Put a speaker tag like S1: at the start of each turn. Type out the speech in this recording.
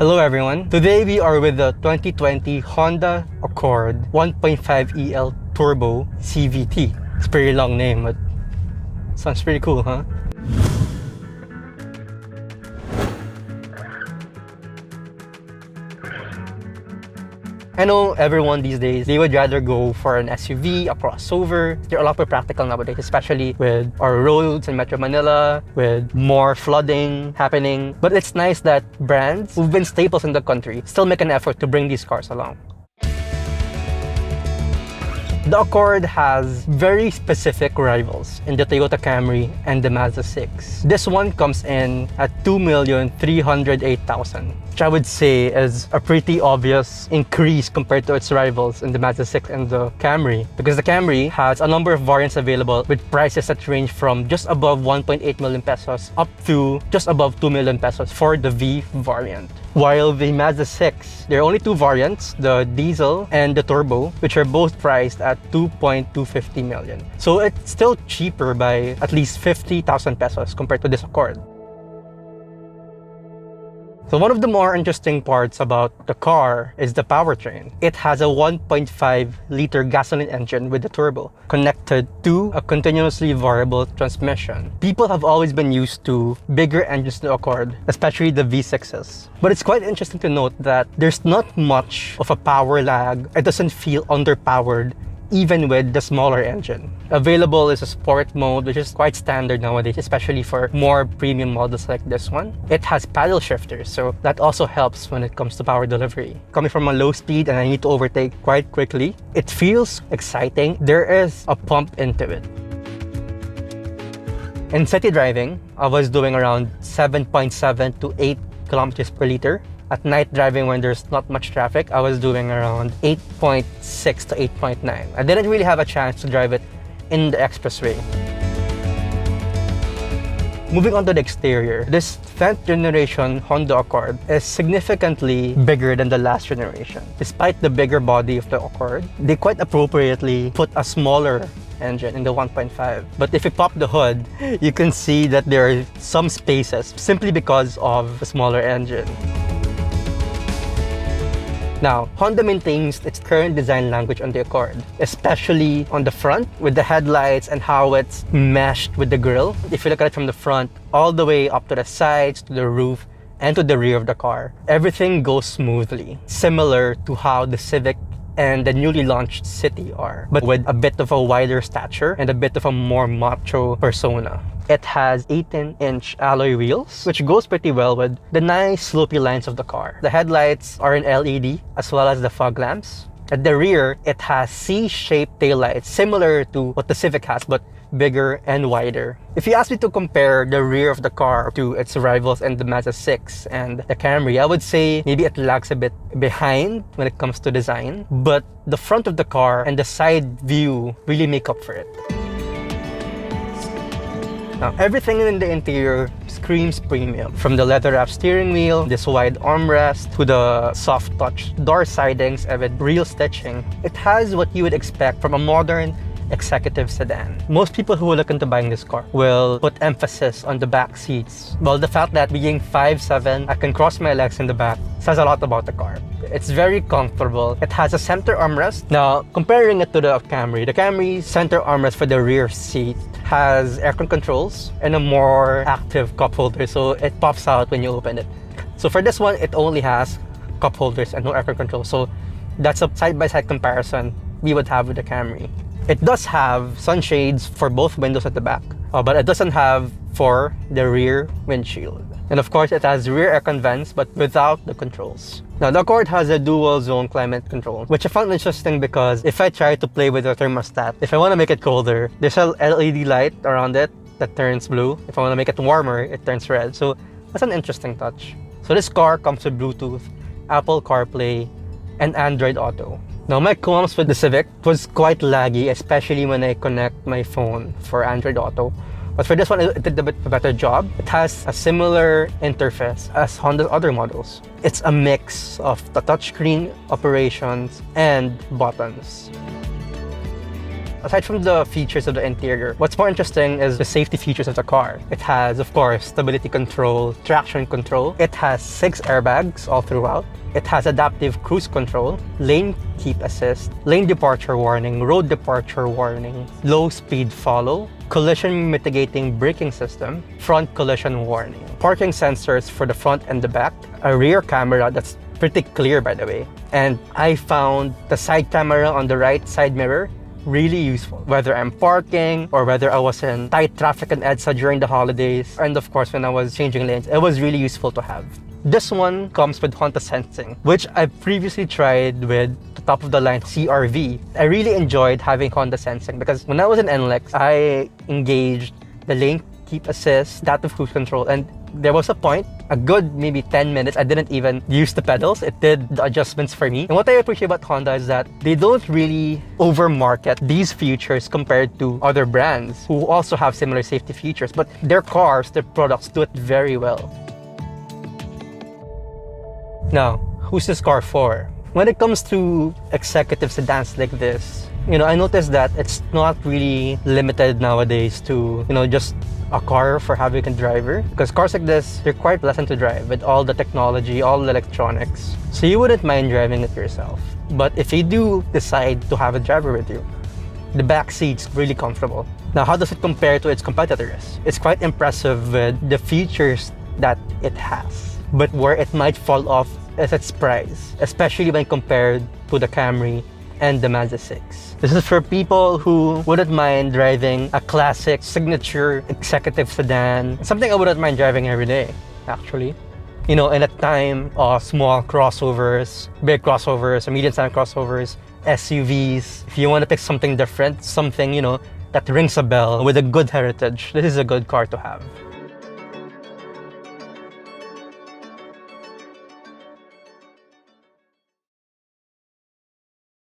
S1: Hello everyone. Today we are with the 2020 Honda Accord 1.5 EL Turbo CVT. It's a pretty long name, but sounds pretty cool, huh? I know everyone these days, they would rather go for an SUV, a crossover. They're a lot more practical nowadays, especially with our roads in Metro Manila, with more flooding happening. But it's nice that brands who've been staples in the country still make an effort to bring these cars along. The Accord has very specific rivals in the Toyota Camry and the Mazda 6. This one comes in at 2,308,000, which I would say is a pretty obvious increase compared to its rivals in the Mazda 6 and the Camry, because the Camry has a number of variants available with prices that range from just above 1.8 million pesos up to just above 2 million pesos for the V variant. While the Mazda 6, there are only two variants, the diesel and the turbo, which are both priced at 2.250 million. So it's still cheaper by at least 50,000 pesos compared to this Accord. So one of the more interesting parts about the car is the powertrain. It has a 1.5-liter gasoline engine with a turbo connected to a continuously variable transmission. People have always been used to bigger engines in the Accord, especially the V6s. But it's quite interesting to note that there's not much of a power lag. It doesn't feel underpowered even with the smaller engine. Available is a sport mode, which is quite standard nowadays, especially for more premium models like this one. It has paddle shifters, so that also helps when it comes to power delivery. Coming from a low speed and I need to overtake quite quickly, it feels exciting. There is a pump into it. In city driving, I was doing around 7.7 to 8 kilometers per liter. At night driving, when there's not much traffic, I was doing around 8.6 to 8.9. I didn't really have a chance to drive it in the expressway. Moving on to the exterior, this 10th generation Honda Accord is significantly bigger than the last generation. Despite the bigger body of the Accord, they quite appropriately put a smaller engine in the 1.5. But if you pop the hood, you can see that there are some spaces simply because of the smaller engine. Now, Honda maintains its current design language on the Accord, especially on the front with the headlights and how it's meshed with the grille. If you look at it from the front, all the way up to the sides, to the roof, and to the rear of the car, everything goes smoothly, similar to how the Civic and the newly launched City are, but with a bit of a wider stature and a bit of a more macho persona. It has 18-inch alloy wheels, which goes pretty well with the nice slopey lines of the car. The headlights are in LED, as well as the fog lamps. At the rear, it has C-shaped taillights, similar to what the Civic has, but bigger and wider. If you ask me to compare the rear of the car to its rivals in the Mazda 6 and the Camry, I would say maybe it lags a bit behind when it comes to design, but the front of the car and the side view really make up for it. Now, everything in the interior screams premium. From the leather-wrapped steering wheel, this wide armrest, to the soft touch door sidings and with real stitching, it has what you would expect from a modern executive sedan. Most people who will look into buying this car will put emphasis on the back seats. Well, the fact that being 5'7", I can cross my legs in the back says a lot about the car. It's very comfortable. It has a center armrest. Now, comparing it to the Camry's center armrest for the rear seat has aircon controls and a more active cup holder, so it pops out when you open it. So for this one, it only has cup holders and no aircon control. So that's a side-by-side comparison we would have with the Camry. It does have sunshades for both windows at the back, but it doesn't have for the rear windshield. And of course, it has rear aircon vents, but without the controls. Now, the Accord has a dual zone climate control, which I found interesting because if I try to play with the thermostat, if I want to make it colder, there's a LED light around it that turns blue. If I want to make it warmer, it turns red. So that's an interesting touch. So this car comes with Bluetooth, Apple CarPlay, and Android Auto. Now, my comms with the Civic was quite laggy, especially when I connect my phone for Android Auto. But for this one, it did a bit of a better job. It has a similar interface as Honda's other models. It's a mix of the touchscreen operations and buttons. Aside from the features of the interior, what's more interesting is the safety features of the car. It has, of course, stability control, traction control. It has 6 airbags all throughout. It has adaptive cruise control, lane keep assist, lane departure warning, road departure warning, low speed follow, collision mitigating braking system, front collision warning, parking sensors for the front and the back, a rear camera that's pretty clear, by the way. And I found the side camera on the right side mirror really useful, whether I'm parking or whether I was in tight traffic in EDSA during the holidays, and of course when I was changing lanes. It was really useful to have. This one comes with Honda Sensing, which I previously tried with the top-of-the-line CR-V. I really enjoyed having Honda Sensing because when I was in NLEX, I engaged the lane keep assist, adaptive cruise control, and there was a point, a good maybe 10 minutes, I didn't even use the pedals. It did the adjustments for me. And what I appreciate about Honda is that they don't really overmarket these features compared to other brands who also have similar safety features, but their cars, their products do it very well. Now, who's this car for? When it comes to executive sedans like this, I noticed that it's not really limited nowadays to, just a car for having a driver. Because cars like this, they're quite pleasant to drive with all the technology, all the electronics. So you wouldn't mind driving it yourself. But if you do decide to have a driver with you, the back seat's really comfortable. Now, how does it compare to its competitors? It's quite impressive with the features that it has. But where it might fall off is its price, especially when compared to the Camry and the Mazda 6. This is for people who wouldn't mind driving a classic signature executive sedan, something I wouldn't mind driving every day, actually. In a time of small crossovers, big crossovers, or medium-sized crossovers, SUVs, if you want to pick something different, something, that rings a bell with a good heritage, this is a good car to have.